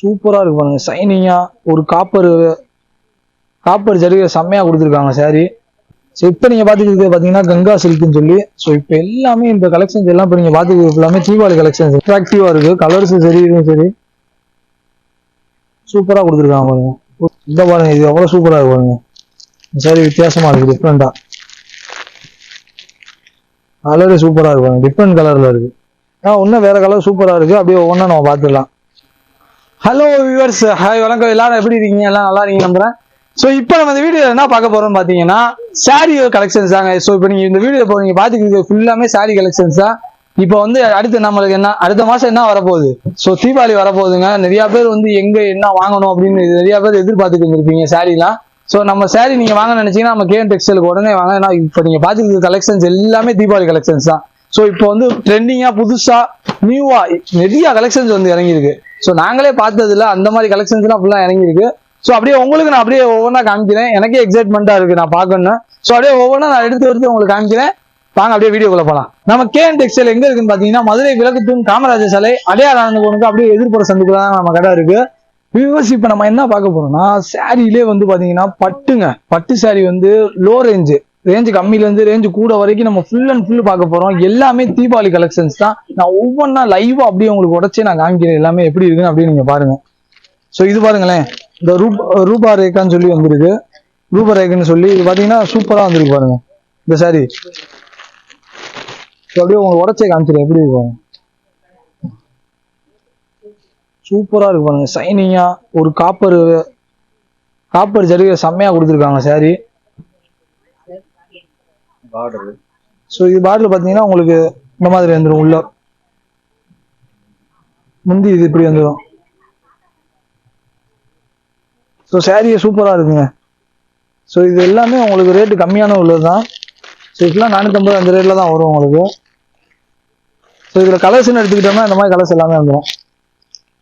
சூப்பரா இருக்கு பாருங்க, சைனிங்கா ஒரு காப்பர் ஜரிகை செம்மையா கொடுத்துருக்காங்க சாரி. ஸோ இப்போ நீங்க பாத்துக்கிறது பாத்தீங்கன்னா கங்கா சில்க்னு சொல்லி. ஸோ இப்போ எல்லாமே இந்த கலெக்ஷன்ஸ் எல்லாம் இப்போ நீங்க பாத்துக்கிறது எல்லாமே தீபாவளி கலெக்ஷன்ஸ் அட்ராக்டிவா இருக்கு. கலர்ஸ் சரி இதுவும் சரி சூப்பரா கொடுத்துருக்காங்க பாருங்க. இந்த பாருங்க இது எவ்வளவு சூப்பரா இருக்கு பாருங்க. சாரி வித்தியாசமா இருக்கு, டிஃப்ரெண்டா கலரு சூப்பரா இருக்கு, டிஃப்ரெண்ட் கலர்ல இருக்கு. இன்னும் வேற கலர் சூப்பரா இருக்கு. அப்படியே ஒவ்வொன்றா நம்ம பாத்துக்கலாம். ஹலோ வியூவர்ஸ், ஹாய் வணக்கம். எல்லாரும் எப்படி இருக்கீங்க? எல்லாம் நல்லா இருக்கீங்க நம்புறேன். ஸோ இப்போ நம்ம இந்த வீடியோ என்ன பார்க்க போறோம்னு பாத்தீங்கன்னா சாரி கலெக்ஷன்ஸ் தாங்க. ஸோ இப்போ நீங்க இந்த வீடியோ இப்போ நீங்க பாத்துக்கிறது ஃபுல்லாமே சாரி கலெக்ஷன்ஸ் தான். இப்போ வந்து அடுத்து நம்மளுக்கு என்ன அடுத்த மாசம் என்ன வரப்போகுது? ஸோ தீபாவளி வரப்போகுதுங்க. நிறைய பேர் வந்து எங்க என்ன வாங்கணும் அப்படின்னு நிறைய பேர் எதிர்பார்த்துட்டு இருந்திருப்பீங்க சாரிலாம். ஸோ நம்ம சாரி நீங்க வாங்க நினைச்சீங்கன்னா நம்ம கேஎம் டெக்ஸ்டைலுக்கு உடனே வாங்க. ஏன்னா இப்போ நீங்க பாத்துக்கிறது கலெக்ஷன்ஸ் எல்லாமே தீபாவளி கலெக்ஷன்ஸ் தான். ஸோ இப்போ வந்து ட்ரெண்டிங்கா புதுசா நியூவா நிறைய கலெக்ஷன்ஸ் வந்து இறங்கியிருக்கு. ஸோ நாங்களே பார்த்ததுல அந்த மாதிரி கலெக்ஷன்ஸ் எல்லாம் ஃபுல்லா இறங்கியிருக்கு. ஸோ அப்படியே உங்களுக்கு நான் அப்படியே ஒவ்வொன்றா காமிக்கிறேன். எனக்கே எக்ஸைட்மெண்டா இருக்கு நான் பார்க்கணும். ஸோ அப்படியே ஒவ்வொன்றா நான் எடுத்து உங்களுக்கு காமிக்கிறேன். வாங்க அப்படியே வீடியோக்குள்ள போலாம். நம்ம கேஎம் டெக்ஸ்டைல் எங்க இருக்குன்னு பாத்தீங்கன்னா மதுரை விளக்குத்தூண் காமராஜர் சாலை அடையார் ஆனந்தபுரனுக்கு அப்படியே எதிர்ப்புற சந்துக்குள்ள தான் நம்ம கடை இருக்கு. வியூவர்ஸ் இப்போ நம்ம என்ன பார்க்க போறோம்னா சாரியிலே வந்து பாத்தீங்கன்னா பட்டு சாரி வந்து லோ ரேஞ்சு கம்மியில இருந்து ரேஞ்சு கூட வரைக்கும் நம்ம ஃபுல் அண்ட் ஃபுல் பார்க்க போறோம். எல்லாமே தீபாவளி கலெக்ஷன்ஸ் தான். நான் ஒவ்வொன்றா லைவா அப்படியே உங்களுக்கு உடச்சே நான் காமிக்கிறேன் எல்லாமே எப்படி இருக்குன்னு அப்படியே நீங்க பாருங்க. ஸோ இது பாருங்களேன், இந்த ரூபா ரேக்கான்னு சொல்லி வந்துருக்கு. ரூபா ரேக்குன்னு சொல்லி இது பாத்தீங்கன்னா சூப்பரா வந்துருக்கு பாருங்க இந்த சாரி. அப்படியே உங்களுக்கு உடச்சே காமிச்சிருக்கேன் எப்படி இருக்கு. சூப்பரா இருக்கு பாருங்க, சைனிங்கா ஒரு காப்பர் ஜரிகை செம்மையா கொடுத்துருக்காங்க சாரி. ஸோ இது பார்டர் பாத்தீங்கன்னா உங்களுக்கு இந்த மாதிரி வந்துடும். உள்ள முந்தி இது இப்படி வந்துடும். ஸோ சாரியே சூப்பரா இருக்குங்க. ஸோ இது எல்லாமே உங்களுக்கு ரேட்டு கம்மியான உள்ளதுதான். ஸோ இதெல்லாம் 450 அந்த ரேட்ல தான் வரும் உங்களுக்கு. ஸோ இதுல கலர்ஸ்ன்னு எடுத்துக்கிட்டோம்னா இந்த மாதிரி கலர்ஸ் எல்லாமே வந்துடும்.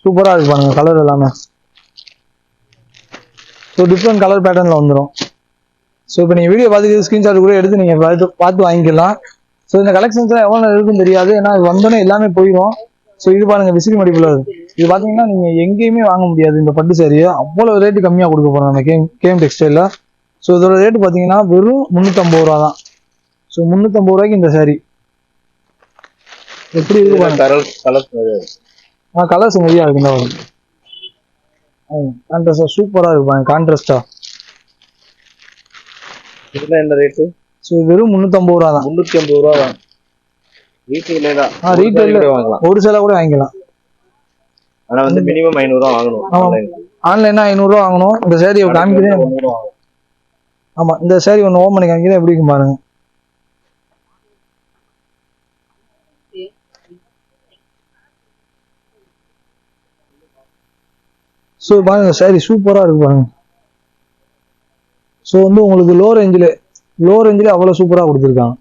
சூப்பரா இருக்கு பாருங்க கலர் எல்லாமே. ஸோ டிஃப்ரெண்ட் கலர் பேட்டர்ன்ல வந்துடும். ஸோ இப்போ நீங்க வீடியோ பார்த்துட்டு ஸ்கிரீன்ஷாட் கூட எடுத்து நீங்க பார்த்து வாங்கிக்கலாம். ஸோ இந்த கலெக்ஷன்ஸ் எல்லாம் எவ்வளவு இருக்குன்னு தெரியாது, ஏன்னா இது வந்தோடனே எல்லாமே போயிடும். ஸோ இது பாருங்க விசிறி மடிப்புல இது பாத்தீங்கன்னா நீங்க எங்கேயுமே வாங்க முடியாது இந்த பட்டு சாரியை. அவ்வளவு ரேட்டு கம்மியா கொடுக்க போறோம் நம்ம கேஎம் டெக்ஸ்டைல்ல. ஸோ இதோட ரேட்டு பாத்தீங்கன்னா வெறும் 350 ரூபா தான். ஸோ 350 ரூபாய்க்கு இந்த சாரி எப்படி இருக்கு. கலர்ஸ் நிறைய இருக்கு. கான்ட்ராஸ்டா சூப்பரா இருக்கு கான்ட்ராஸ்டா. இதுல என்ன ரேட்? ஸோ வெறும் 350 ரூபா தான். 350 ரூபா தான். ரீட்டைல்ல வாங்கலாம், ஒரு சேலை கூட வாங்கிக்கலாம். ஆனா வந்து மினிமம் 500 ரூபா வாங்கணும். ஆன்லைன்னா 500 ரூபா வாங்கணும். இந்த சாரியை காமிக்கிறேன். ஆமா இந்த சாரி ஒன்று ஓம் பண்ணி காமிக்கிறேன் எப்படி இருக்கும் பாருங்க. ஸோ பாருங்க சாரி சூப்பரா இருக்கு பாருங்க. ஸோ வந்து உங்களுக்கு லோ ரேஞ்சில் அவ்வளவு சூப்பரா கொடுத்துருக்காங்க.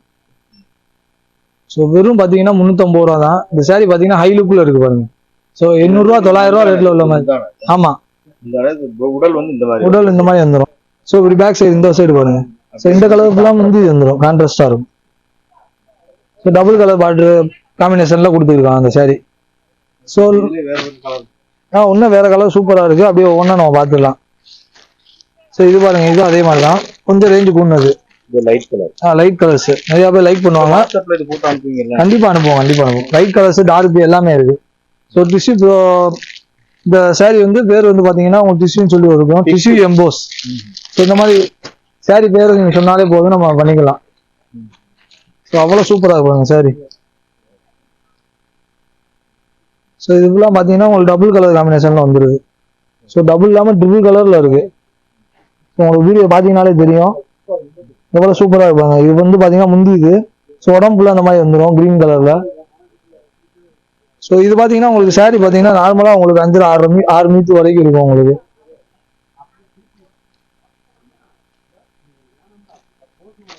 ஸோ வெறும் பாத்தீங்கன்னா 350 ரூபா தான். இந்த சாரி பாத்தீங்கன்னா ஹை லுக்ல இருக்கு பாருங்க. ஸோ 800 ரூபா 900 ரூபா ரேட்ல உள்ள மாதிரி. ஆமா உடல் இந்த மாதிரி வந்துடும். ஸோ இப்படி பேக் சைடு இந்த சைடு பாருங்க. ஸோ இந்த கலர் ஃபுல்லா வந்து வந்துடும், கான்ட்ராஸ்டா இருக்கும். ஸோ டபுள் கலர் பார்டர் காம்பினேஷன்ல கொடுத்துருக்காங்க அந்த சாரி. ஸோ இன்னும் வேற கலர் சூப்பரா இருக்கு. அப்படியே ஒவ்வொன்றா நம்ம பார்த்துக்கலாம். ஸோ இது பாருங்க, இதுவும் அதே மாதிரி தான், கொஞ்சம் ரேஞ்சு கூடது. லைட் கலர்ஸ் நிறைய பேர் லைக் பண்ணுவாங்க. கண்டிப்பா அனுப்புவோம். லைட் கலர்ஸ் டார்க் எல்லாமே இருக்கு. ஸோ டிஷ்யூ இந்த சாரி வந்து பேர் வந்து பாத்தீங்கன்னா உங்களுக்கு டிஷ்யூன்னு சொல்லி இருக்கும், டிஷ்யூ எம்போஸ். ஸோ இந்த மாதிரி சாரி பேர் நீங்க சொன்னாலே போதும், நம்ம பண்ணிக்கலாம். ஸோ அவ்வளவு சூப்பரா இருக்கும் சாரி. ஸோ இதுக்கெல்லாம் பாத்தீங்கன்னா உங்களுக்கு டபுள் கலர் காம்பினேஷன்ல வந்துருது. ஸோ டபுள் இல்லாம ட்ரிபிள் கலர்ல இருக்கு. உங்களுக்கு வீடியோ பாத்தீங்கன்னாலே தெரியும் எவ்வளவு சூப்பரா இருப்பாங்க. இது வந்து பாத்தீங்கன்னா முந்தி இது. ஸோ உடம்புல அந்த மாதிரி வந்துடும் கிரீன் கலர்ல. ஸோ இது பாத்தீங்கன்னா உங்களுக்கு சாரி பாத்தீங்கன்னா நார்மலா உங்களுக்கு 5-6 மீட்டர் வரைக்கும் இருக்கும் உங்களுக்கு.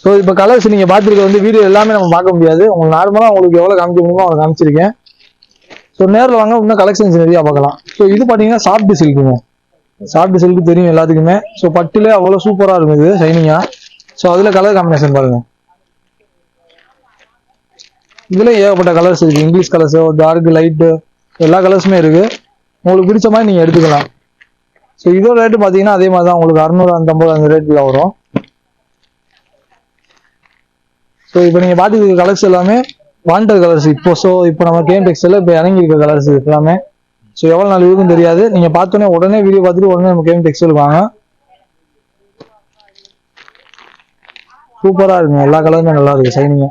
ஸோ இப்போ கலர்ஸ் நீங்க பாத்துருக்க வந்து வீடியோ எல்லாமே நம்ம பார்க்க முடியாது. உங்களுக்கு நார்மலா உங்களுக்கு எவ்வளவு காமிக்க முடியுமோ அவ்வளவு காமிச்சிருக்கேன். ஸோ நேரில் வாங்க, இன்னும் கலெக்ஷன்ஸ் நிறைய பார்க்கலாம். ஸோ இது பாத்தீங்கன்னா சாஃப்ட் சில்க்குங்க. சாஃப்ட் சில்க் தெரியும் எல்லாத்துக்குமே. ஸோ பட்டுல அவ்வளவு சூப்பரா இருக்கும் இது ஷைனிங்கா. ஸோ அதுல கலர் காம்பினேஷன் பாருங்க. இதுல ஏகப்பட்ட கலர்ஸ் இருக்கு. இங்கிலீஷ் கலர்ஸ், டார்க், லைட் எல்லா கலர்ஸுமே இருக்கு. உங்களுக்கு பிடிச்ச மாதிரி நீங்க எடுத்துக்கலாம். ஸோ இதோட ரேட்டு பார்த்தீங்கன்னா அதே மாதிரி தான் உங்களுக்கு 650 அந்த ரேட்டில் வரும். ஸோ இப்போ நீங்கள் பார்த்துக்கிற கலர்ஸ் எல்லாமே வாண்டட் கலர்ஸ். இப்போ நம்ம கேம் டெக்ஸ்டைல இப்போ இறங்கியிருக்க கலர்ஸ் எல்லாமே. ஸோ எவ்வளோ நாள் இருக்குன்னு தெரியாது. நீங்கள் பார்த்தோன்னே உடனே வீடியோ பார்த்துட்டு உடனே நம்ம கேம் டெக்ஸ்டைலுக்கு வாங்க. சூப்பராக இருக்குங்க, எல்லா கலருமே நல்லா இருக்கு சைனிங்க.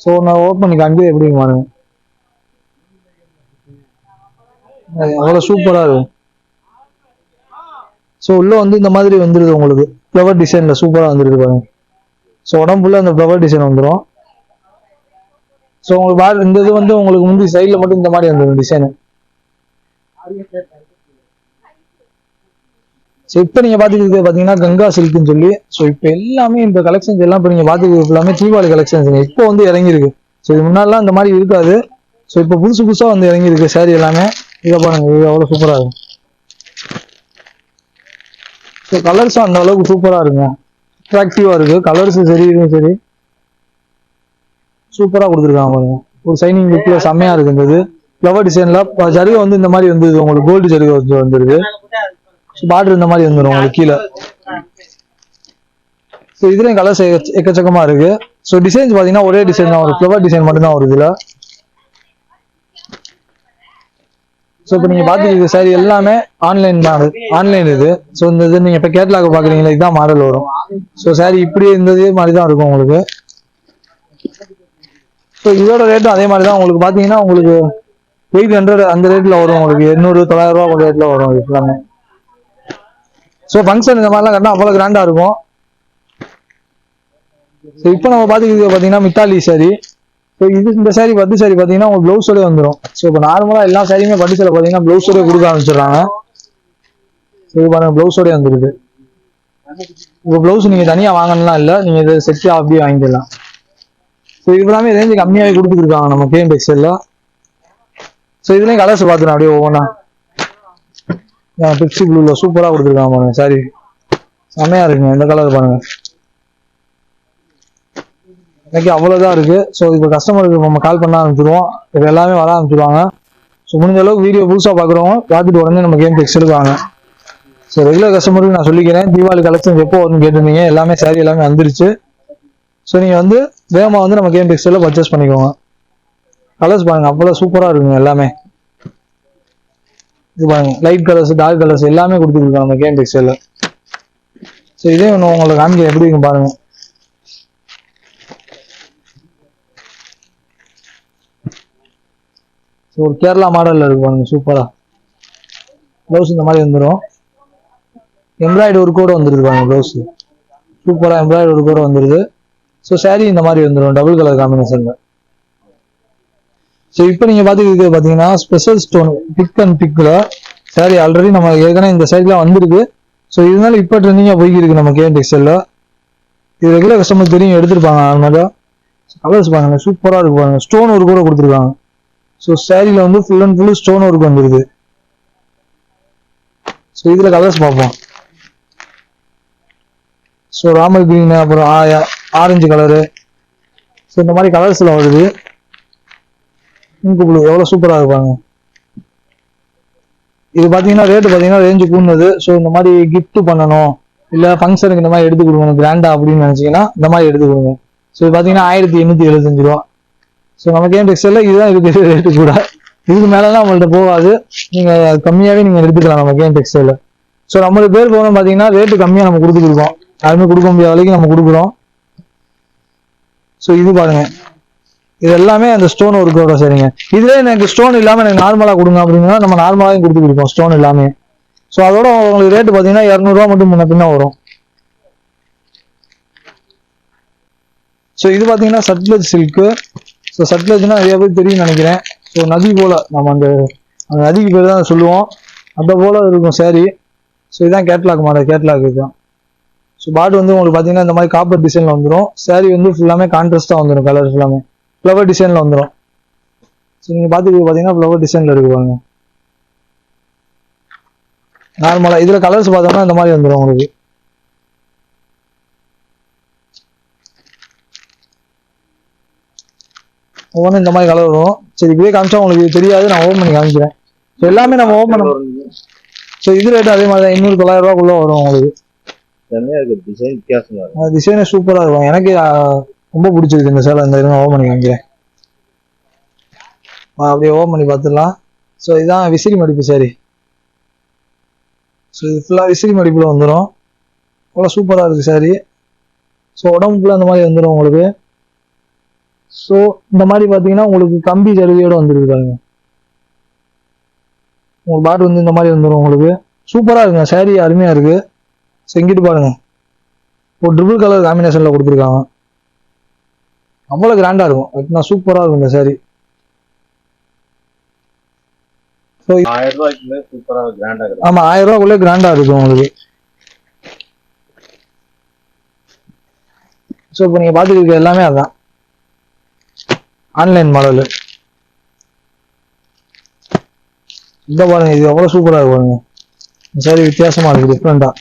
ஸோ நான் ஓப்பன் பண்ணி காண்பி எப்படி பாருங்க, அவ்வளோ சூப்பராக இருக்கும். ஸோ உள்ள வந்து இந்த மாதிரி வந்துருது உங்களுக்கு ஃப்ளவர் டிசைன்ல சூப்பராக வந்துருது பாருங்க. ஸோ உடம்புல அந்த ஃப்ளவர் டிசைன் வந்துடும். ஸோ உங்களுக்கு இந்த இது வந்து உங்களுக்கு முந்தி சைடில் மட்டும் இந்த மாதிரி வந்துடும் டிசைனு. ஸோ இப்போ நீங்கள் பார்த்துக்கிறது பார்த்தீங்கன்னா கங்கா சில்க்னு சொல்லி. ஸோ இப்போ எல்லாமே இந்த கலெக்ஷன்ஸ் எல்லாம் இப்போ நீங்கள் பார்த்துக்கிறது எல்லாமே தீபாவளி கலெக்ஷன்ஸுங்க. இப்போ வந்து இறங்கியிருக்கு. ஸோ இது முன்னாடிலாம் இந்த மாதிரி இருக்காது. ஸோ இப்போ புதுசாக வந்து இறங்கியிருக்கு சாரி எல்லாமே. இதை பாருங்க, இது அவ்வளோ சூப்பராக இருக்கும். ஸோ கலர்ஸும் அந்த அளவுக்கு சூப்பராக இருக்குங்க, அட்ராக்டிவாக இருக்கு. கலர்ஸும் சரி இதுவும் சரி சூப்பராக கொடுத்துருக்காங்க பாருங்க. ஒரு சைனிங் லுக்ல செம்மையாக இருக்கு. இந்த இது ஃப்ளவர் டிசைன்ல ஜருகை வந்து இந்த மாதிரி வந்துருது உங்களுக்கு, கோல்டு ஜருகை வந்துருது. பார்டர் இந்த மாதிரி வந்துடும் உங்களுக்கு கீழே. ஸோ இதுலயும் கலர்ஸ் எக்கச்சக்கமா இருக்கு. ஸோ டிசைன்ஸ் பார்த்தீங்கன்னா ஒரே டிசைன் தான், ஒரு ஃப்ளவர் டிசைன் மட்டும் தான் வருது இதுல. ஸோ இப்போ நீங்க பாத்துக்கிற சாரி எல்லாமே ஆன்லைன் மாடல், ஆன்லைன் இது. ஸோ இந்த இது நீங்க இப்போ கேட்லாக் பாக்குறீங்களா, இதுதான் மாடல் வரும். ஸோ சாரி இப்படி இருந்ததே மாதிரி தான் இருக்கும் உங்களுக்கு. ஸோ இதோட ரேட்டும் அதே மாதிரி தான் உங்களுக்கு பாத்தீங்கன்னா உங்களுக்கு 800 அந்த ரேட்ல வரும் உங்களுக்கு. 800-900 ரூபா ரேட்ல வரும் இது எல்லாமே. ஸோ ஃபங்க்ஷன் இந்த மாதிரிலாம் கட்டினா அவ்வளோ கிராண்டா இருக்கும். ஸோ இப்போ நம்ம பாத்துக்கிறது பாத்தீங்கன்னா மித்தாலி சாரி. ஸோ இந்த சாரி பட்டு சாரி பாத்தீங்கன்னா உங்களுக்கு பிளவுஸோட வந்துடும். ஸோ இப்போ நார்மலா எல்லா சாரியுமே பட்டு சாரி பாத்தீங்கன்னா பிளவுஸோட கொடுக்க ஆரம்பிச்சிடுறாங்க. ஸோ இது பாருங்க பிளவுஸோட வந்துருது. இப்போ பிளவுஸ் நீங்க தனியா வாங்கணும்லாம் இல்லை, நீங்க இதை செட் அப்படியே வாங்கிக்கலாம். ஸோ இது எல்லாமே ரேஞ்சு கம்மியாகவே கொடுத்துருக்காங்க நம்ம கேம் டெக்ஸ்டைல்ல. ஸோ இதுலயும் கலர்ஸ் பாத்துக்கலாம் அப்படியே ஒவ்வொன்றா. பிக்சி ப்ளூல சூப்பரா கொடுத்துருக்காங்க பாருங்க சாரி, செம்மையா இருக்குங்க. இந்த கலர் பாருங்க, எனக்கு அவ்வளவுதான் இருக்கு. ஸோ இப்போ கஸ்டமருக்கு நம்ம கால் பண்ண ஆரம்பிச்சிருவோம், இப்போ எல்லாமே வர ஆரம்பிச்சிருவாங்க. ஸோ முடிஞ்ச அளவுக்கு வீடியோ புதுசாக பார்க்குறவங்க பார்த்துட்டு உடனே நம்ம கேம் டெக்ஸ்டைலுக்கு வாங்க. ஸோ ரெகுலர் கஸ்டமருக்கு நான் சொல்லிக்கிறேன், தீபாவளி கலெக்ஷன்ஸ் எப்போ வரும்னு கேட்டிருந்தீங்க, எல்லாமே சாரி எல்லாமே வந்துருச்சு. ஸோ நீங்கள் வந்து வேகமாக வந்து நம்ம கேம் டெக்ஸ்டைலில் பர்ச்சேஸ் பண்ணிக்கோங்க. கலர்ஸ் பாருங்க அவ்வளோ சூப்பராக இருக்குங்க எல்லாமே. இது பாருங்க லைட் கலர்ஸ், டார்க் கலர்ஸ் எல்லாமே கொடுத்துருக்காங்க நம்ம கேம் டெக்ஸ்டைலில். ஸோ இதே ஒன்று உங்களுக்கு காமிக்க எப்படி இருக்கு பாருங்க. ஸோ ஒரு கேரளா மாடலில் இருக்கு பாருங்க சூப்பராக. ப்ளவுஸ் இந்த மாதிரி வந்துடும், எம்ப்ராய்டு ஒரு கூட வந்துருது பாருங்க. ப்ளவுஸ் சூப்பராக எம்ப்ராய்டு ஒரு கூட வந்துருது. ஸோ சாரி இந்த மாதிரி வந்துடும் டபுள் கலர் காம்பினேஷன்ல. ஸோ இப்போ நீங்க பாத்துக்கிட்டு பாத்தீங்கன்னா ஸ்பெஷல் ஸ்டோன் பிக் அண்ட் பிக்ல சாரி ஆல்ரெடி நம்ம ஏற்கனவே இந்த சைட்ல வந்திருக்கு. ஸோ இதனால இப்போ ட்ரெண்டிங்கா போய்க்கு நம்ம கேம் டெக்ஸ்டைல்ல. இது ரெகுலர் கஸ்டமர் தெரியும், எடுத்துருப்பாங்க நார்மலா. கலர்ஸ் பாருங்க சூப்பரா இருக்கு பாருங்க, ஸ்டோன் ஒரு கூட கொடுத்துருக்காங்க. ஸோ சாரியில வந்து full and full stone work வந்துருது. ஸோ இதுல கலர்ஸ் பார்ப்போம். ஸோ ராமல் கிரீன், அப்புறம் ஆரஞ்சு கலரு, ஸோ இந்த மாதிரி கலர்ஸ்ல வருது. இங்கு ப்ளூ எவ்வளவு சூப்பரா இருப்பாங்க. இது பாத்தீங்கன்னா ரேட்டு பாத்தீங்கன்னா ரேஞ்சு கூடுனது. ஸோ இந்த மாதிரி கிஃப்ட் பண்ணணும், இல்ல ஃபங்க்ஷனுக்கு இந்த மாதிரி எடுத்து கொடுக்கணும் கிராண்டா அப்படின்னு நினைச்சீங்கன்னா இந்த மாதிரி எடுத்து கொடுங்க. ஸோ இது பாத்தீங்கன்னா 1875 ரூபா. ஸோ நம்ம கேம் டெக்ஸ்டைல்ல இதுதான் இருக்கு ரேட்டு கூட, இதுக்கு மேலாம் நம்மள்ட்ட போகாது. நீங்க கம்மியாவே நீங்க எடுத்துக்கலாம் நம்ம கேம் டெக்ஸ்டைல்ல. ஸோ நம்மளுக்கு பேர் போகணும் பாத்தீங்கன்னா ரேட்டு கம்மியா நம்ம கொடுத்துருக்கோம், யாருமே கொடுக்க முடியாத வரைக்கும் நம்ம கொடுக்குறோம். ஸோ இது பாருங்க, இது எல்லாமே அந்த ஸ்டோன் ஒர்க்கோட சரிங்க. இதுல எனக்கு ஸ்டோன் இல்லாம எனக்கு நார்மலா கொடுங்க அப்படின்னா நம்ம நார்மலாவும் கொடுத்து கொடுப்போம் ஸ்டோன் எல்லாமே. ஸோ அதோட உங்களுக்கு ரேட்டு பாத்தீங்கன்னா 200 ரூபா மட்டும் முன்ன பின்ன வரும். ஸோ இது பாத்தீங்கன்னா சட்லஜ் சில்க்கு. ஸோ சட்லஜ்னா நிறைய பேர் தெரியும் நினைக்கிறேன். ஸோ நதி போல நம்ம அந்த நதிக்கு பேர் தான் சொல்லுவோம், அந்த போல இருக்கும் சாரி. ஸோ இதுதான் கேட்லாக் மாடல், கேட்லாக் இதுதான். ஸோ பாட்டு வந்து உங்களுக்கு பாத்தீங்கன்னா இந்த மாதிரி காப்பர் டிசைன்ல வந்துடும். சாரி வந்து ஃபுல்லாமே கான்ட்ராஸ்டா வந்துடும், கலர் ஃபுல்லாமே ஃப்ளவர் டிசைன்ல வந்துடும். ஸோ நீங்க பாத்தீங்கன்னா ஃப்ளவர் டிசைன்ல இருக்கு பாருங்க. நார்மலா இதுல கலர்ஸ் பார்த்தோம்னா இந்த மாதிரி வந்துடும் உங்களுக்கு. ஒவ்வொன்றும் இந்த மாதிரி கலர் வரும். சரி இப்படியே காமிச்சா உங்களுக்கு தெரியாது, நான் ஓப்பன் பண்ணி காமிக்கிறேன். ஸோ ஸோ எல்லாமே நம்ம ஓப்பன். ஸோ இது ரேட் அதே மாதிரி தான் 800-900 வரும் உங்களுக்கு. செம்மையா இருக்கு, டிசைன் வித்தியாசமா இருக்கு. டிசைனே சூப்பரா இருக்கும். எனக்கு ரொம்ப பிடிச்சிருக்கு இந்த சேலை. இந்த இருங்க ஓப்பன் பண்ணி காமிக்கிறேன். அப்படியே ஓப்பன் பண்ணி பார்த்துடலாம். ஸோ இதுதான் விசிறி மடிப்பு சாரி. ஸோ இது ஃபுல்லாக விசிறி மடிப்பில் வந்துடும். அவ்வளோ சூப்பராக இருக்குது சாரி. ஸோ உடம்பு ஃபுல்லாக இந்த மாதிரி வந்துடும் உங்களுக்கு. ஸோ இந்த மாதிரி பார்த்தீங்கன்னா உங்களுக்கு கம்பி ஜருவியோட வந்துருக்கு பாருங்க. உங்களுக்கு பாட்டு வந்து இந்த மாதிரி வந்துடும் உங்களுக்கு. சூப்பராக இருக்குங்க சாரி, அருமையாக இருக்குது. ஸோ இங்கிட்டு பாருங்க, ஒரு ட்ரிபிள் கலர் காம்பினேஷனில் கொடுத்துருக்காங்க. அவ்வளோ கிராண்டாக இருக்கும். அதுனா சூப்பராக இருக்கும் இந்த சாரி. ஸோ 1000 ரூபாய்க்குள்ளே சூப்பராக கிராண்டா இருக்கு. ஆமாம், 1000 ரூபாக்குள்ளே கிராண்டாக இருக்கும் உங்களுக்கு. ஸோ இப்போ நீங்கள் பார்த்துருக்க எல்லாமே அதுதான் ஆன்லைன் மாடலு. இந்த பாருங்க, இது எவ்வளோ சூப்பராக இருக்கு பாருங்க. இந்த சாரி வித்தியாசமாக இருக்குது, டிஃப்ரெண்ட்டாக.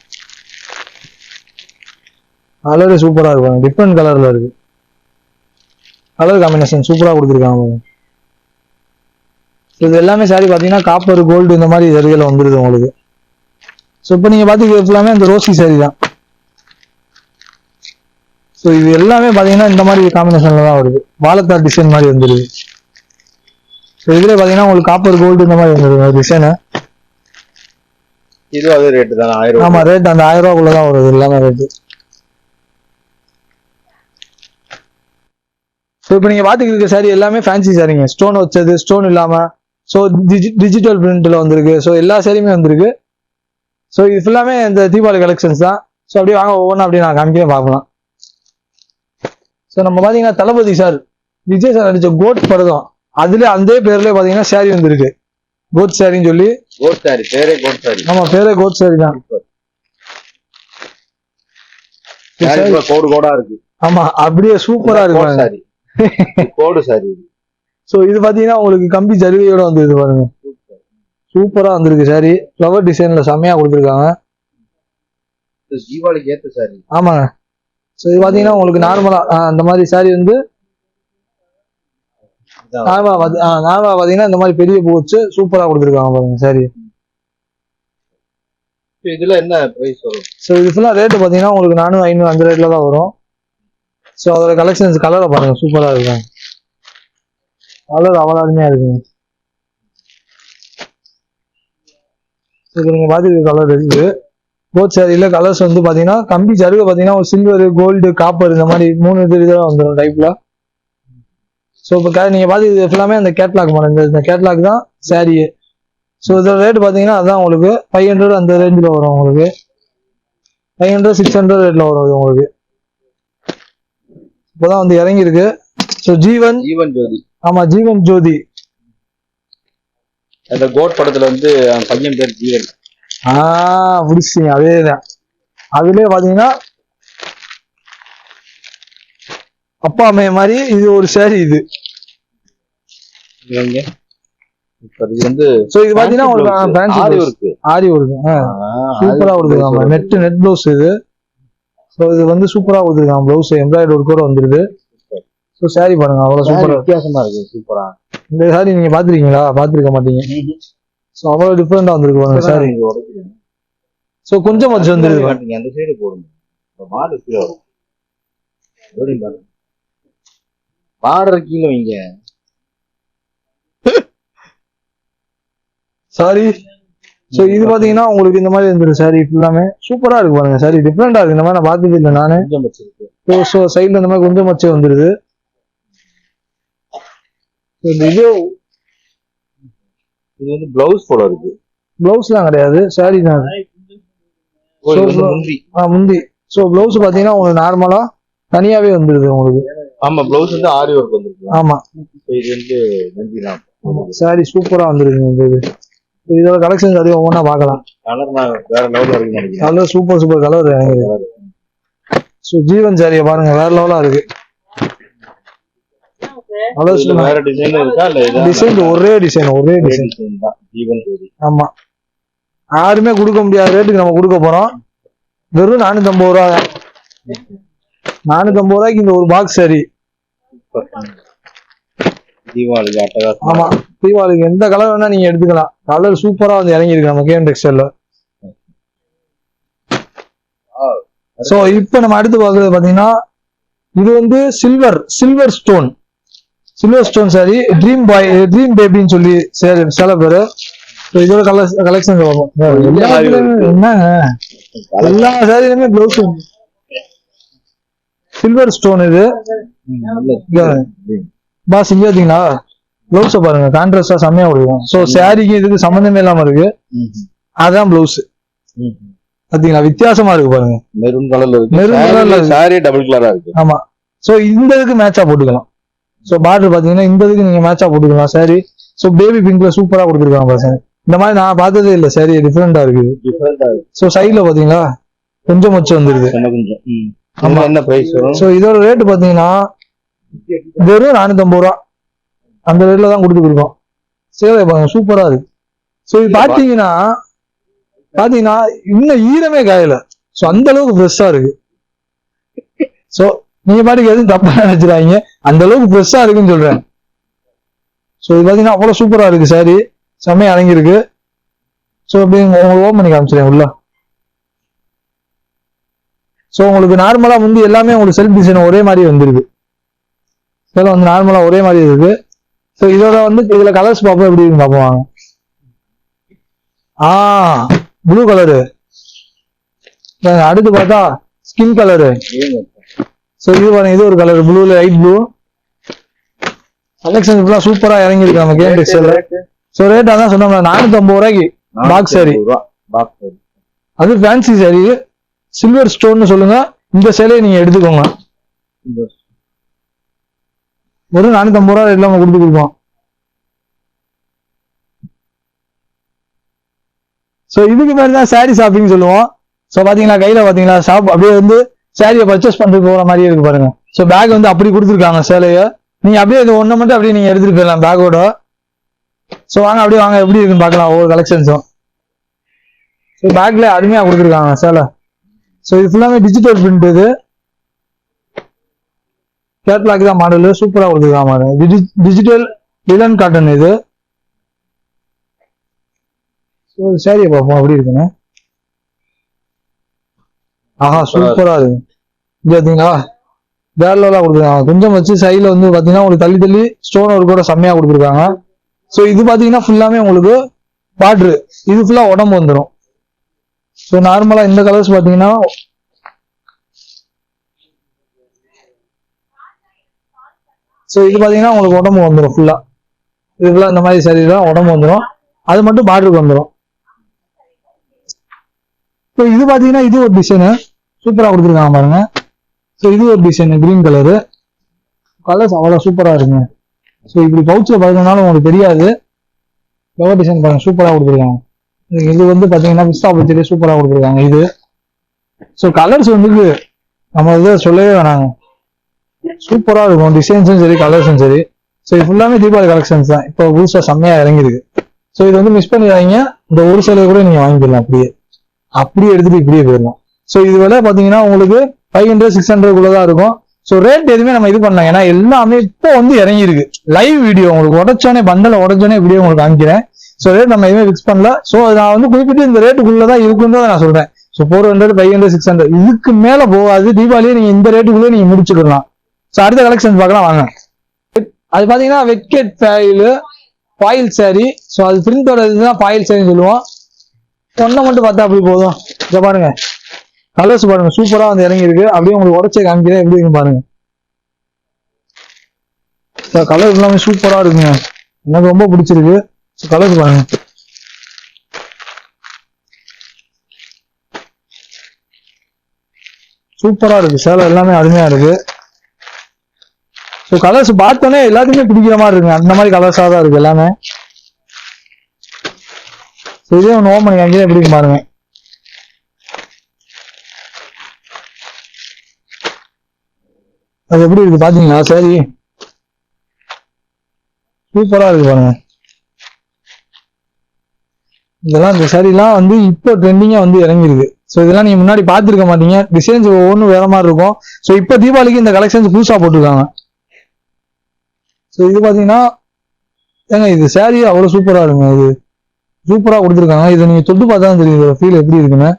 கலரே சூப்பராக இருக்கு பாருங்க, டிஃப்ரெண்ட் கலரில் இருக்கு. கலர் காம்பினேஷன் சூப்பராக கொடுத்துருக்காங்க. இது எல்லாமே சாரி பார்த்தீங்கன்னா காப்பர் கோல்டு இந்த மாதிரி ஜரிகையில் வந்துடுது உங்களுக்கு. ஸோ இப்போ நீங்கள் பார்த்துக்கிறது எல்லாமே அந்த ரோசி சாரி தான். ஸோ இது எல்லாமே பார்த்தீங்கன்னா இந்த மாதிரி காம்பினேஷனில் தான் வருது. வாழைத்தார் டிசைன் மாதிரி வந்துடுது. ஸோ இதுலேயே பார்த்தீங்கன்னா உங்களுக்கு காப்பர் கோல்டு இந்த மாதிரி வந்துடுது டிசைனு. இது அதே ரேட்டு தான், 1000. ஆமாம், ரேட் அந்த 1000 ரூபாக்குள்ள தான் வருது எல்லாமே ரேட்டு. ஸோ இப்போ நீங்கள் பார்த்துக்கிட்டு இருக்க சாரி எல்லாமே ஃபேன்சி சாரிங்க. ஸ்டோன் வச்சது, ஸ்டோன் இல்லாமல். ஸோ டிஜிட்டல் பிரிண்ட்ல வந்திருக்கு. ஸோ எல்லா சாரியுமே வந்திருக்கு. ஸோ இது ஃபுல்லாமே இந்த தீபாவளி கலெக்ஷன்ஸ் தான். ஸோ அப்படியே வாங்க ஒவ்வொன்றும் அப்படியே நான் காமிக்கவே பார்க்கலாம். ஸோ நம்ம பார்த்தீங்கன்னா தளபதி சார், விஜய் சார் நடிச்ச கோட் படம், அதுல அந்த பேர்ல பார்த்தீங்கன்னா சாரி வந்திருக்கு. கோட் சாரின்னு சொல்லி. கோட் சாரி பேரே கோட் சாரி. ஆமா, பேரே கோட் சாரி தான். கோடு கோடா இருக்கு. ஆமா, அப்படியே சூப்பரா இருக்கு சாரி. கோடு சாரி. ஸோ இது பார்த்தீங்கன்னா உங்களுக்கு கம்பி ஜருகையோட வந்துருக்கு பாருங்க. சூப்பரா வந்திருக்கு சாரி. ஃப்ளவர் டிசைன்ல செம்மையா கொடுத்துருக்காங்க. தீபாவளிக்கு ஏற்ற சாரி. ஆமாங்க. ஸோ இது பார்த்தீங்கன்னா உங்களுக்கு நார்மலா அந்த மாதிரி சாரி வந்து நார்மலா பார்த்தீங்கன்னா இந்த மாதிரி பெரிய பூ வச்சு சூப்பரா கொடுத்துருக்காங்க பாருங்க சாரி. இதுல என்ன பிரைஸ் வரும்? ஸோ இது ஃபுல்லா ரேட்டு பார்த்தீங்கன்னா உங்களுக்கு 400, 500 அந்த ரேட்ல தான் வரும். ஸோ அதோட கலெக்ஷன்ஸ் கலரை பாருங்க, சூப்பரா இருக்கும். கலர் அவ்வளோ அருமையா இருக்குங்க. இப்போ நீங்க பார்த்துருக்க கலர் இருக்குது. கோட் சாரியில கலர்ஸ் வந்து பாத்தீங்கன்னா கம்பி ஜருகை பாத்தீங்கன்னா ஒரு சில்வர், கோல்டு, காப்பர் இந்த மாதிரி 3 இதெல்லாம் வந்துடும் டைப்ல. ஸோ இப்போ நீங்க பார்த்து இது ஃபுல்லாமே அந்த கேட்லாக் மாடல். இந்த கேட்லாக் தான் சாரியே. ஸோ இதோட ரேட் பாத்தீங்கன்னா அதான் உங்களுக்கு 500 அந்த ரேஞ்சில் வரும் உங்களுக்கு. 500, 600 ரேட்ல வரும் உங்களுக்கு. இப்போதான் வந்து இறங்கி இருக்கு. ஸோ ஜீவன் ஜோதி. ஆமா, ஜீவன் ஜோதி. அந்த கோட் படத்துல வந்து பையன் பேர் ஜீவன். முடிச்சிங்க, அதேதான். அதுலயே பாத்தீங்கன்னா அப்பா அம்மைய மாதிரி இது ஒரு சாரி. இது வந்து இது பாத்தீங்கன்னா உங்களுக்கு ஆரி ஒர்க் சூப்பரா கொடுத்துருக்காங்க. நெட் பிளவுஸ் இது. ஸோ இது வந்து சூப்பரா கொடுத்துருக்காங்க. பிளவுஸ் எம்ப்ராய்டரி ஒர்க்கோட வந்துருது. ஸோ சாரி பாருங்க, அவ்வளவு சூப்பரா வித்தியாசமா இருக்கு. சூப்பரா இந்த சாரி நீங்க பாத்துருக்கீங்களா? பாத்துருக்க மாட்டீங்க. ஸோ அவ்வளவு டிஃபரெண்டா வந்திருக்கு பாருங்க சாரி. ஸோ கொஞ்சம் வச்சு வந்துருக்கு. அந்த சைடு போடுங்க. பார்டர் கீழே வைங்க. சாரி. ஸோ இது பாத்தீங்கன்னா உங்களுக்கு இந்த மாதிரி வந்துருக்கு சாரி. ஃபுல்லாமே சூப்பரா இருக்கு பாருங்க சாரி. டிஃப்ரெண்டா இருக்கு. இந்த மாதிரி நான் பார்த்தது இல்லை நானு. ஸோ சைட்ல இந்த மாதிரி கொஞ்சம் மச்சே வந்துருது. இது வந்து பிளவுஸ் போல இருக்கு. பிளவுஸ்லாம் கிடையாது, சாரி தான். முந்தி. ஸோ பிளவுஸ் பாத்தீங்கன்னா உங்களுக்கு நார்மலா தனியாவே வந்துருது உங்களுக்கு. ஆமா, பிளவுஸ் வந்து ஆரி ஒர்க் வந்துருக்கு. ஆமா, இது வந்து நந்திலாம். சாரி சூப்பரா வந்துருக்கு. இந்த இது இதோட கலெக்ஷன்ஸ் அதே ஒவ்வொன்றா பார்க்கலாம். வேற லெவல்ல இருக்கு. Colour super colour. ஸோ ஜீவன் சாரியை பாருங்க, வேற லெவலா இருக்கு. வேற டிசைன் இருக்கா? இல்ல டிசைன் ஒரே டிசைன் தான். ஜீவன் ஜோதி. ஆமா, யாருமே கொடுக்க முடியாத ரேட்டுக்கு நம்ம கொடுக்க போறோம். வெறும் 450 ரூபா. 450 ரூபாய்க்கு இந்த ஒரு பாக்ஸ் சரி. தீபாவளி ஆமா, தீபாவளிக்கு எந்த கலர் வேணா நீங்க எடுத்துக்கலாம். கலர் சூப்பரா வந்து இறங்கிருக்கு நம்ம கேஎம் டெக்ஸ்டைல்ல. சோ இப்ப நம்ம அடுத்து பாக்குறது பாத்தீங்கன்னா இது வந்து சில்வர் ஸ்டோன் சாரி, ட்ரீம் பேபின்னு சொல்லி சில பேரு. இதோட கலெக்ஷன் என்ன எல்லா சாரிலுமே ப்ளவுஸ் சில்வர் ஸ்டோன். இது பாஸ் இங்க பாத்தீங்களா ப்ளவுஸ பாருங்க, கான்ட்ராஸ்டா செம்மையா கொடுக்கும். சோ சாரிக்கு இதுக்கு சம்பந்தமே இல்லாம இருக்கு. அதான் ப்ளவுஸ் பாத்தீங்களா, வித்தியாசமா இருக்கு பாருங்க. மெரூன் கலர்ல சாரி டபுள் கலரா இருக்கு. ஆமா. சோ இந்த இதுக்கு மேட்சா போட்டுக்கலாம். சோ பார்டர் பாத்தீங்கன்னா இந்த இதுக்கு நீங்க மேட்சா போட்டுக்கலாம் சாரி. சோ பேபி பிங்க்ல சூப்பரா கொடுத்துருக்காங்க பசங்க. இந்த மாதிரி நான் பார்த்ததே இல்ல சாரி, டிஃபரெண்டா இருக்குது. சோ சைடுல பாத்தீங்களா கொஞ்சம் மச்சு வந்துருது. என்ன பிரைஸ் வரும்? சோ இதோட ரேட் பாத்தீங்கன்னா வெறும் 450 ரூபா அந்த ரேட்ல தான் கொடுத்துருக்கோம். சேவை பாருங்க சூப்பரா இருக்கு. சோ இது பாத்தீங்கன்னா இன்னும் ஈரமே காயல. சோ அந்த அளவுக்கு ஃப்ரெஷ்ஷா இருக்கு. சோ நீங்க பாட்டுக்கு எதுவும் தப்பா நினைச்சிடாங்க, அந்த அளவுக்கு ஃப்ரெஷ்ஷா இருக்குன்னு சொல்றேன். சோ இது பாத்தீங்கன்னா அவ்வளவு சூப்பரா இருக்கு சாரி, செம்மையா அடங்கியிருக்கு. சோ அப்படி உங்களுக்கு ஓபன் பண்ணி காமிச்சிடேன் உள்ள. சோ உங்களுக்கு நார்மலா வந்து எல்லாமே உங்களுக்கு செல்ஃப் டிசைன் ஒரே மாதிரி வந்துருக்கு. இதெல்லாம் வந்து நார்மலா ஒரே மாதிரி இருக்கு. சோ இதோட வந்து இதுல கலர்ஸ் பார்ப்போம், எப்படி இருக்கு பார்ப்போம் வாங்க. ப்ளூ கலரு, அடுத்து பார்த்தா ஸ்கின் கலரு. சோ இது பாருங்க, இது ஒரு கலர் ப்ளூல லைட் ப்ளூ. கலெக்ஷன் ஃபுல்லா சூப்பரா இறங்கி இருக்கு நம்ம கேஎம் டெக்ஸ்டைல்ல. சோ ரேட் அதான் சொன்னோம்ல 450 ரூபாய்க்கு பாக்ஸ் சாரி. அது ஃபேன்சி சாரி, சில்வர் ஸ்டோன் சொல்லுங்க. இந்த சேலையை நீங்க எடுத்துக்கோங்க. வெறும் 450 ரூபா ரேட்ல நம்ம கொடுத்து கொடுப்போம். சோ இதுக்கு பேர் தான் சாரி ஷாப்பிங் சொல்லுவோம். சோ பாத்தீங்களா கையில பாத்தீங்களா ஷாப் அப்படியே வந்து சாரியை பர்ச்சேஸ் பண்ணிட்டு போற மாதிரியே இருக்கு பாருங்க. சோ பேக் வந்து அப்படி கொடுத்துருக்காங்க சேலைய. நீங்க அப்படியே இது ஒண்ணு மட்டும் அப்படியே நீங்க எடுத்துட்டு போயிடலாம் பேக்கோட. சோ வாங்க அப்படியே வாங்க எப்படி இருக்குன்னு பாக்கலாம் ஒவ்வொரு கலெக்ஷன்ஸும். ஸோ பேக்ல அருமையா கொடுத்துருக்காங்க சேலை. ஸோ இது ஃபுல்லாமே டிஜிட்டல் பிரிண்ட். இது கேட்லாக் தான் மாடல், சூப்பரா கொடுத்துருக்காங்க மாடல். டிஜிட்டல் லிலன் காட்டன் இது. ஸோ சாரியை பார்ப்போம் எப்படி இருக்குன்னு. சூப்பரா இருக்கு. இது பாத்தீங்களா வேர்லாம் கொடுத்துருக்காங்க. கொஞ்சம் வச்சு சைட்ல வந்து பாத்தீங்கன்னா உங்களுக்கு தள்ளி தள்ளி ஸ்டோன் ஒர்க் கூட செம்மையா கொடுத்துருக்காங்க. ஸோ இது பாத்தீங்கன்னா ஃபுல்லாமே உங்களுக்கு பார்டரு இது ஃபுல்லா உடம்பு வந்துடும். ஸோ நார்மலா இந்த கலர்ஸ் பாத்தீங்கன்னா இது பாத்தீங்கன்னா உங்களுக்கு உடம்பு வந்துடும் ஃபுல்லா. இது ஃபுல்லா இந்த மாதிரி சரி தான் உடம்பு வந்துடும். அது மட்டும் பார்டருக்கு வந்துடும். ஸோ இது பாத்தீங்கன்னா இது ஒரு டிசைனு சூப்பரா கொடுத்துருக்காங்க பாருங்க. ஸோ இது ஒரு டிசைன் கிரீன் கலரு. கலர்ஸ் அவ்வளவு சூப்பரா இருக்குங்க. ஸோ இப்படி பவுச்சில் பார்த்ததுனால உங்களுக்கு தெரியாது. கவர் டிசைன் பாருங்க சூப்பரா கொடுத்துருக்காங்க. இது வந்து பாத்தீங்கன்னா பிஸ்தா பச்சடி சூப்பரா கொடுத்துருக்காங்க இது. ஸோ கலர்ஸ் வந்து நம்ம இதை சொல்லவே வேணாங்க, சூப்பரா இருக்கும் டிசைன்ஸும் சரி கலர்ஸும் சரி. ஸோ இது ஃபுல்லாமே தீபாவளி கலெக்ஷன்ஸ் தான். இப்போ புதுசா செம்மையா இறங்கிருக்கு. ஸோ இது வந்து மிஸ் பண்ணிடுறாங்க. இந்த ஒரு சிலை கூட நீங்க வாங்கிக்கலாம், அப்படியே எடுத்துட்டு இப்படியே போயிடலாம். ஸோ இது விலை பாத்தீங்கன்னா உங்களுக்கு 500-600 தான் இருக்கும். ஸோ ரேட் எதுவுமே நம்ம இது பண்ணலாம், ஏன்னா எல்லாமே இப்போ வந்து இறங்கிருக்கு. லைவ் வீடியோ உங்களுக்கு உடச்சோனே பண்டல உடச்சோனே வீடியோ உங்களுக்கு காமிக்கிறேன். ஸோ ரேட் நம்ம எதுவுமே ஃபிக்ஸ் பண்ணல. ஸோ நான் வந்து குறிப்பிட்டு இந்த ரேட்டுக்குள்ளதான் இருக்குன்றதை நான் சொல்றேன். ஸோ 400, 500, 600 இதுக்கு மேல போகாது. தீபாவளியை நீங்க இந்த ரேட்டுக்குள்ளே நீங்க முடிச்சுக்கலாம். ஸோ அடுத்த கலெக்ஷன் பார்க்கலாம் வாங்க. அது பாத்தீங்கன்னா வெட்கெட் ஃபாயில் சாரி. ஸோ அது பிரிண்டோட இதுதான் ஃபாயில் சாரின்னு சொல்லுவோம். ஒன்றை மட்டும் பார்த்தா அப்படி போதும். இதை பாருங்க கலர்ஸ் பாருங்க சூப்பரா வந்து இறங்கி இருக்கு. அப்படியே உங்களுக்கு உடச்சே காமிக்கிறேன் எப்படி இருக்கு பாருங்க. கலர் எல்லாமே சூப்பரா இருக்குங்க, எனக்கு ரொம்ப பிடிச்சிருக்கு. கலர்ஸ் பாருங்க. சூப்பரா இருக்கு சேலை, எல்லாமே அருமையா இருக்கு. ஸோ கலர்ஸ் பார்த்தோன்னே எல்லாத்துக்குமே பிடிக்கிற மாதிரி இருக்குங்க. அந்த மாதிரி கலர்ஸா தான் இருக்கு எல்லாமே. இதே ஒன்று ஓம் பண்ணி காமிக்கிறேன் எப்படி இருக்கு பாருங்க. அது எப்படி இருக்கு பாத்தீங்களா? சரி சூப்பரா இருக்கு பாருங்க. இதெல்லாம் இந்த சாரிலாம் வந்து இப்போ ட்ரெண்டிங்கா வந்து இறங்கிருக்கு. ஸோ இதெல்லாம் நீங்க முன்னாடி பார்த்துருக்க மாட்டீங்க. டிசைன்ஸ் ஒவ்வொன்றும் வேற மாதிரி இருக்கும். ஸோ இப்போ தீபாவளிக்கு இந்த கலெக்ஷன்ஸ் புதுசா போட்டிருக்காங்க. ஸோ இது பாத்தீங்கன்னா ஏங்க இது சாரி அவ்வளவு சூப்பரா இருக்குங்க. இது சூப்பரா கொடுத்துருக்காங்க. இதை நீங்க தொட்டு பார்த்தா தான் தெரியும் இதோட ஃபீல் எப்படி இருக்குன்னு.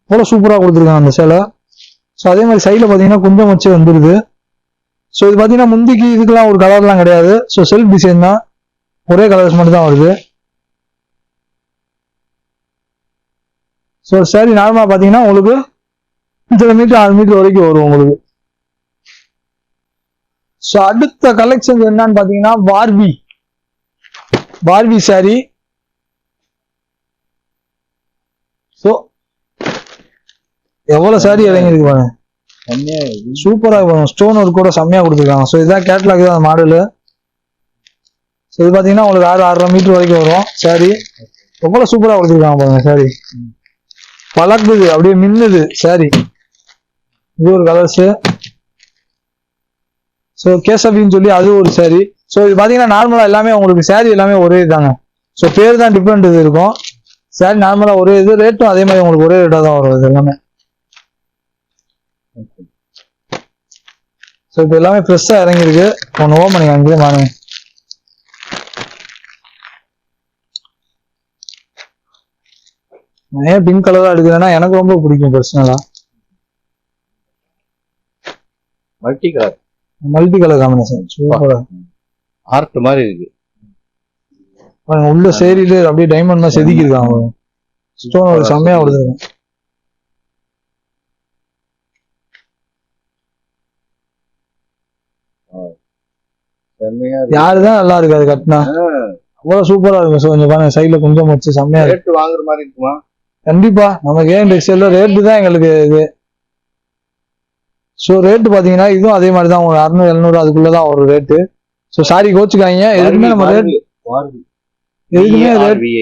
அவ்வளவு சூப்பரா கொடுத்துருக்காங்க அந்த சேலை. ஸோ அதே மாதிரி சைட்ல பாத்தீங்கன்னா குஞ்சம் வச்சு வந்துருது. ஸோ இது பாத்தீங்கன்னா முந்திக்கு இதுக்கெல்லாம் ஒரு கலர்லாம் கிடையாது. ஸோ செல்ஃப் டிசைன் தான், ஒரே கலர்ஸ் மட்டும் தான் வருது. ஸோ சாரி நார்மலா பாத்தீங்கன்னா உங்களுக்கு 5 மீட்டர் 6 மீட்டர் வரைக்கும் வரும் உங்களுக்கு. ஸோ அடுத்த கலெக்ஷன் என்னன்னு பாத்தீங்கன்னா பார்பி சாரி. ஸோ எவ்வளவு சாரி இறங்கிருக்கு பாருங்க, சூப்பரா இருக்கும். ஸ்டோன் ஒர்க் கூட செம்மையா கொடுத்துருக்காங்க. ஸோ இதுதான் கேட்லாக் தான் மாடலு. ஸோ இது பாத்தீங்கன்னா உங்களுக்கு 6-6.5 மீட்டர் வரைக்கும் வரும் சாரி. எவ்வளவு சூப்பரா கொடுத்துருக்காங்க பாருங்க சாரி. பழக்குது, அப்படியே மின்னுது சாரி. இது ஒரு கலர்ஸ். ஸோ கேசவின்னு சொல்லி அது ஒரு சாரி. ஸோ இது பாத்தீங்கன்னா நார்மலா எல்லாமே உங்களுக்கு சாரி எல்லாமே ஒரே இதாங்க. ஸோ பேர் தான் டிஃப்ரெண்ட் இது இருக்கும். சாரி நார்மலா ஒரே இது, ரேட்டும் அதே மாதிரி உங்களுக்கு ஒரே ரேட்டா தான் வரும் இது எல்லாமே. ஸோ இப்போ எல்லாமே ஃப்ரெஷ்ஷா இறங்கிருக்கு. ஒன்று ஓப்பன் பண்ணி அங்கேயே பாருங்க. நான் ஏன் பிங்க் கலரா எடுக்கிறேன்னா எனக்கு ரொம்ப பிடிக்கும் பர்சனலா. மல்டி கலர் காம்பினேஷன் சூப்பரா ஆர்ட் மாதிரி இருக்கு. உள்ள சேரியில அப்படியே டைமண்ட் மாதிரி செதுக்கி இருக்காங்க. ஸ்டோன் ஒரு செம்மையா கொடுத்துருக்காங்க. யாருதான் நல்லா இருக்கு அது கட்டினா, அவ்வளவு சூப்பரா இருக்கும். ஸோ கொஞ்சம் பாருங்க சைட்ல கொஞ்சம் வச்சு செம்மையா இருக்கு. ரேட் வாங்குற மாதிரி இருக்குமா? கண்டிப்பா நமக்கு ஏன் டெக்ஸ்டைல்ல ரேட்டு தான் எங்களுக்கு இது. ஸோ ரேட்டு பாத்தீங்கன்னா இதுவும் அதே மாதிரி தான், ஒரு 600-700 அதுக்குள்ளதான் ஒரு ரேட்டு. ஸோ சாரி கோச்சுக்காங்க, எதுக்குமே நம்ம ரேட் எதுக்குமே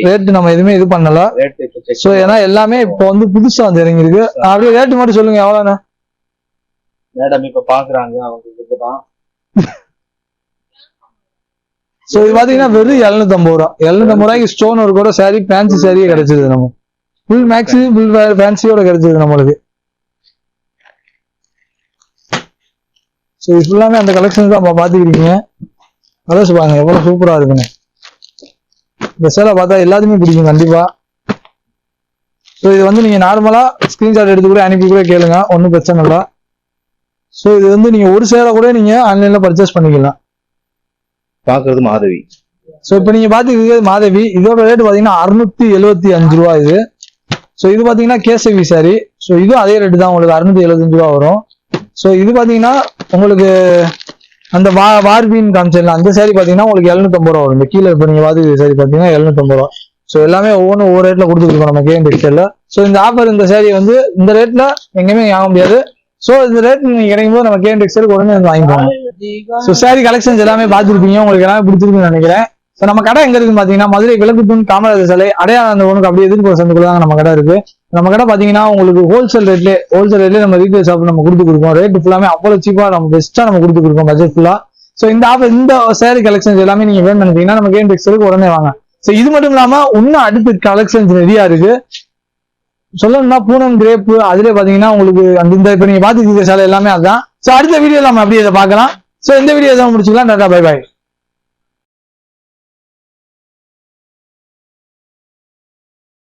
ரேட்டு நம்ம எதுவுமே இது பண்ணல. ஸோ ஏன்னா எல்லாமே இப்போ வந்து புதுசா வந்து இறங்கிருக்கு. அப்படியே ரேட்டு மட்டும் சொல்லுங்க எவ்வளோண்ணா? மேடம் இப்ப பாக்குறாங்க அவங்க தான். ஸோ இது பாத்தீங்கன்னா வெறும் 750 ரூபா. 750 ரூபாய்க்கு ஸ்டோன் ஒரு கூட சாரி, ஃபேன்சி சாரியே கிடைச்சது. நம்ம ஃபுல் மேக்ஸி ஃபுல் ஃபேன்சியோட கிடைச்சது நம்மளுக்கு. ஸோ இது ஃபுல்லாமே அந்த கலெக்ஷன் தான் பாத்துக்கிறீங்க. கலர்ஸ் பாருங்க எவ்வளவு சூப்பரா இருக்குன்னு. இந்த சேலை பார்த்தா எல்லாத்துக்குமே பிடிக்கும் கண்டிப்பா. ஸோ இது வந்து நீங்க நார்மலா ஸ்கிரீன்ஷாட் எடுத்து கூட அனுப்பி கூட கேளுங்க, ஒன்றும் பிரச்சனை இல்லை. ஸோ இது வந்து நீங்க ஒரு சேலை கூட நீங்க ஆன்லைன்ல பர்ச்சேஸ் பண்ணிக்கலாம். பாக்குறது மாதவி. ஸோ இப்போ நீங்க பாத்துக்கிறது மாதவி. இதோட ரேட் பாத்தீங்கன்னா 675 ரூபா இது. ஸோ இது பாத்தீங்கன்னா கேசவி சாரி. ஸோ இதுவும் அதே ரேட்டு தான், உங்களுக்கு 675 ரூபா வரும். ஸோ இது பாத்தீங்கன்னா உங்களுக்கு அந்த பார்பின்னு காமிச்சிடல அந்த சாரி பாத்தீங்கன்னா உங்களுக்கு 750 ரூபா வரும். இந்த கீழே இப்போ நீங்க பாத்து சாரி பாத்தீங்கன்னா 750 ரூபா. ஸோ எல்லாமே ஒவ்வொன்றும் ஒவ்வொரு ரேட்ல கொடுத்துருக்கோம் நம்ம கேஎன் டெக்ஸ்டைல்ல. ஸோ இந்த ஆஃபர் இந்த சாரி வந்து இந்த ரேட்ல எங்கேயுமே வாங்க முடியாது. ஸோ இந்த ரேட் நீங்க கிடைக்கும் போது நம்ம கேஎன் டெக்ஸ்டைலுக்கு உடனே வந்து வாங்கிக்கோங்க. ஸோ சாரி கலெக்ஷன்ஸ் எல்லாமே பார்த்துருப்பீங்க, உங்களுக்கு எல்லாமே பிடிச்சிருக்குன்னு நினைக்கிறேன். ஸோ நம்ம கடை எங்க இருக்குன்னு பாத்தீங்கன்னா மதுரை விளக்குத்தூண் காமராஜர் சாலை அடையாளம் அந்த ஒன்றுக்கு அப்படியே எதிர்ப்பு சந்துக்குள்ள தான் நம்ம கடை இருக்கு. நம்ம கடை பாத்தீங்கன்னா உங்களுக்கு ஹோல்சேல் ரேட்லேயே நம்ம ரீட்டைல் ஷாப் நம்ம கொடுத்து கொடுப்போம். ரேட் ஃபுல்லாமே அவ்வளவு சீப்பா நம்ம பெஸ்ட்டா நம்ம கொடுத்து கொடுப்போம் பட்ஜெட் ஃபுல்லா. ஸோ இந்த ஆஃபர் இந்த சாரி கலெக்ஷன்ஸ் எல்லாமே நீங்க வேணும்னு நினைச்சீங்கன்னா நம்ம கேஎன் டெக்ஸ்டைலுக்கு உடனே வாங்க. ஸோ இது மட்டும் இல்லாம இன்னும் அடுத்த கலெக்ஷன்ஸ் நிறையா இருக்கு. சொல்லணும்னா பூனம் கிரேப் அதுல பாத்தீங்கன்னா உங்களுக்கு அந்த இப்ப நீங்க பாத்துக்கிற சாலை எல்லாமே அதுதான். ஸோ அடுத்த வீடியோ நம்ம அப்படியே இதை பார்க்கலாம். ஸோ இந்த வீடியோ தான் முடிச்சுக்கலாம். Tata bye bye.